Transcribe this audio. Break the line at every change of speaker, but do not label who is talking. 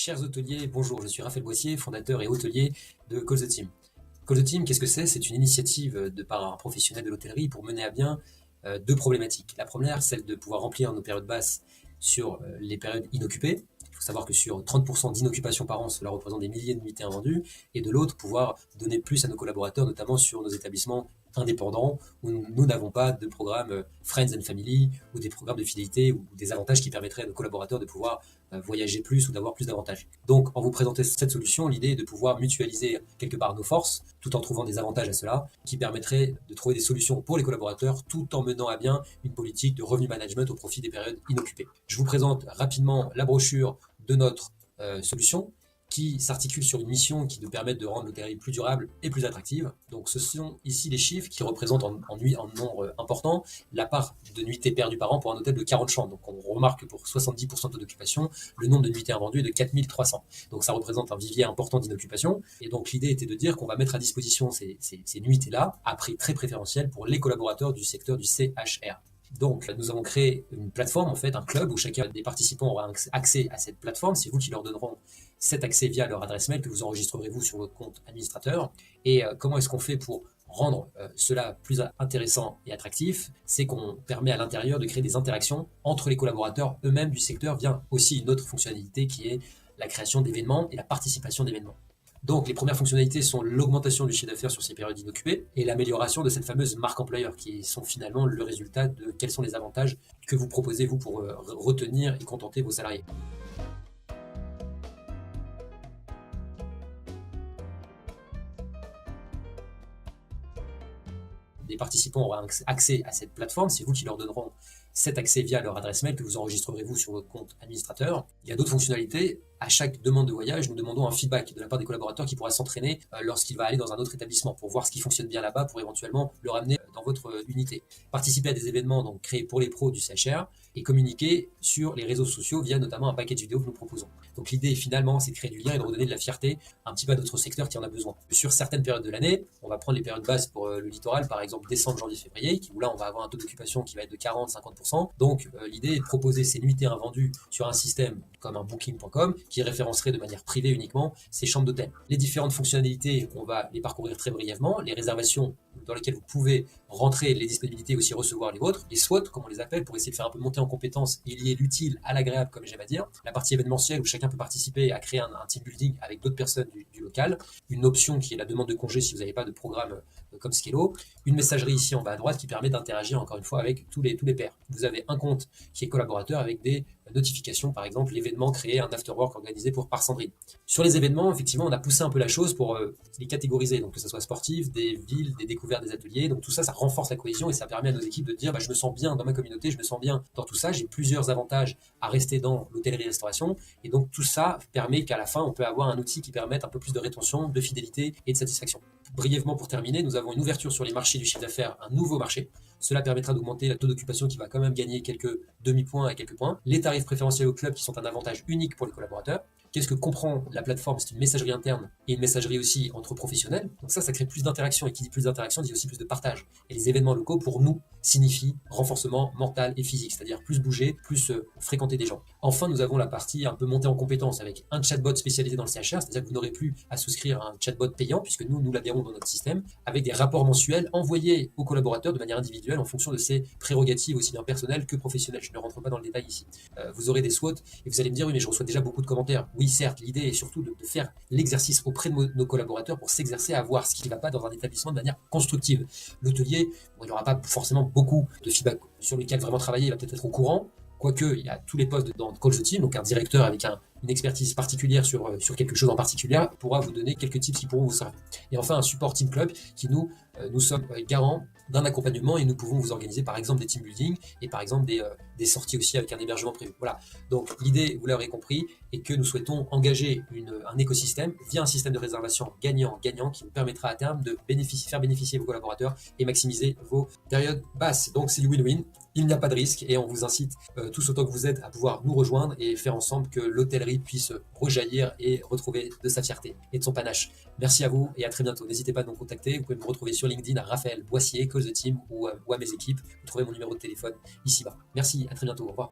Chers hôteliers, bonjour, je suis Raphaël Boissier, fondateur et hôtelier de Call the Team. Call the Team, qu'est-ce que c'est? C'est une initiative de par un professionnel de l'hôtellerie pour mener à bien deux problématiques. La première, celle de pouvoir remplir nos périodes basses sur les périodes inoccupées. Il faut savoir que sur 30% d'inoccupation par an, cela représente des milliers de nuitées invendues. Et de l'autre, pouvoir donner plus à nos collaborateurs, notamment sur nos établissements indépendants où nous n'avons pas de programme Friends and Family ou des programmes de fidélité ou des avantages qui permettraient à nos collaborateurs de pouvoir voyager plus ou d'avoir plus d'avantages. Donc, en vous présentant cette solution, l'idée est de pouvoir mutualiser quelque part nos forces tout en trouvant des avantages à cela qui permettraient de trouver des solutions pour les collaborateurs tout en menant à bien une politique de revenu management au profit des périodes inoccupées. Je vous présente rapidement la brochure de notre solution qui s'articule sur une mission qui nous permet de rendre l'hôtellerie plus durable et plus attractive. Donc ce sont ici les chiffres qui représentent en nombre important la part de nuitées perdues par an pour un hôtel de 40 chambres. Donc on remarque que pour 70% de taux d'occupation, le nombre de nuitées invendues est de 4300. Donc ça représente un vivier important d'inoccupation. Et donc l'idée était de dire qu'on va mettre à disposition ces nuitées-là à prix très préférentiel pour les collaborateurs du secteur du CHR. Donc, nous avons créé une plateforme, en fait, un club où chacun des participants aura accès à cette plateforme. C'est vous qui leur donneront cet accès via leur adresse mail que vous enregistrerez vous sur votre compte administrateur. Et comment est-ce qu'on fait pour rendre cela plus intéressant et attractif? C'est qu'on permet à l'intérieur de créer des interactions entre les collaborateurs eux-mêmes du secteur via aussi une autre fonctionnalité qui est la création d'événements et la participation d'événements. Donc, les premières fonctionnalités sont l'augmentation du chiffre d'affaires sur ces périodes inoccupées et l'amélioration de cette fameuse marque employeur qui sont finalement le résultat de quels sont les avantages que vous proposez, vous, pour retenir et contenter vos salariés. Les participants auront accès à cette plateforme, c'est vous qui leur donneront cet accès via leur adresse mail que vous enregistrerez vous sur votre compte administrateur. Il y a d'autres fonctionnalités. À chaque demande de voyage, nous demandons un feedback de la part des collaborateurs qui pourra s'entraîner lorsqu'il va aller dans un autre établissement pour voir ce qui fonctionne bien là-bas pour éventuellement le ramener dans votre unité. Participer à des événements donc créés pour les pros du CHR et communiquer sur les réseaux sociaux via notamment un package vidéo que nous proposons. Donc l'idée finalement c'est de créer du lien et de redonner de la fierté un petit peu à notre secteur qui en a besoin. Sur certaines périodes de l'année, on va prendre les périodes basses pour le littoral, par exemple décembre, janvier, février, où là on va avoir un taux d'occupation qui va être de 40-50%. Donc l'idée est de proposer ces nuitées invendues sur un système comme un booking.com qui référencerait de manière privée uniquement ces chambres d'hôtel. Les différentes fonctionnalités, on va les parcourir très brièvement. Les réservations dans lesquelles vous pouvez rentrer les disponibilités et aussi recevoir les vôtres, les SWOT comme on les appelle pour essayer de faire un peu monter en compétence et lier l'utile à l'agréable comme j'aime à dire. La partie événementielle où chacun peut participer à créer un team building avec d'autres personnes du local. Une option qui est la demande de congé si vous n'avez pas de programme comme Skello. Une messagerie ici en bas à droite qui permet d'interagir encore une fois avec tous les pairs. Vous avez un compte qui est collaborateur avec des notifications, par exemple l'événement créé, un afterwork organisé par Sandrine. Sur les événements, effectivement, on a poussé un peu la chose pour les catégoriser, donc que ce soit sportif, des villes, des découvertes, des ateliers. Donc tout ça, ça renforce la cohésion et ça permet à nos équipes de dire je me sens bien dans ma communauté, je me sens bien dans tout ça, j'ai plusieurs avantages à rester dans l'hôtellerie-restauration. Et donc tout ça permet qu'à la fin, on peut avoir un outil qui permette un peu plus de rétention, de fidélité et de satisfaction. Brièvement pour terminer, nous avons une ouverture sur les marchés du chiffre d'affaires, un nouveau marché. Cela permettra d'augmenter le taux d'occupation qui va quand même gagner quelques demi-points à quelques points. Les tarifs préférentiels au club qui sont un avantage unique pour les collaborateurs. Qu'est-ce que comprend la plateforme? C'est une messagerie interne et une messagerie aussi entre professionnels. Donc ça crée plus d'interaction et qui dit plus d'interaction dit aussi plus de partage. Et les événements locaux, pour nous, signifient renforcement mental et physique, c'est-à-dire plus bouger, plus fréquenter des gens. Enfin, nous avons la partie un peu montée en compétence avec un chatbot spécialisé dans le CHR, c'est-à-dire que vous n'aurez plus à souscrire à un chatbot payant puisque nous l'adhérons dans notre système avec des rapports mensuels envoyés aux collaborateurs de manière individuelle en fonction de ses prérogatives aussi bien personnelles que professionnelles. Je ne rentre pas dans le détail ici. Vous aurez des SWOT et vous allez me dire oui mais je reçois déjà beaucoup de commentaires. Oui certes, l'idée est surtout de faire l'exercice auprès de nos collaborateurs pour s'exercer à voir ce qui ne va pas dans un établissement de manière constructive. L'hôtelier, il n'y aura pas forcément beaucoup de feedback sur lequel vraiment travailler, il va peut-être être au courant. Quoique, il y a tous les postes dans Call the Team, donc un directeur avec une expertise particulière sur quelque chose en particulier pourra vous donner quelques tips qui pourront vous servir. Et enfin, un support Team Club qui nous sommes garants d'un accompagnement et nous pouvons vous organiser par exemple des team building et par exemple des sorties aussi avec un hébergement prévu. Voilà. Donc l'idée, vous l'aurez compris, est que nous souhaitons engager un écosystème via un système de réservation gagnant-gagnant qui vous permettra à terme de faire bénéficier vos collaborateurs et maximiser vos périodes basses. Donc c'est du win-win. Il n'y a pas de risque et on vous incite tous autant que vous êtes à pouvoir nous rejoindre et faire ensemble que l'hôtellerie puisse rejaillir et retrouver de sa fierté et de son panache. Merci à vous et à très bientôt. N'hésitez pas à nous contacter. Vous pouvez me retrouver sur LinkedIn à Raphaël Boissier, Call the Team ou à mes équipes. Vous trouverez mon numéro de téléphone ici-bas. Merci, à très bientôt. Au revoir.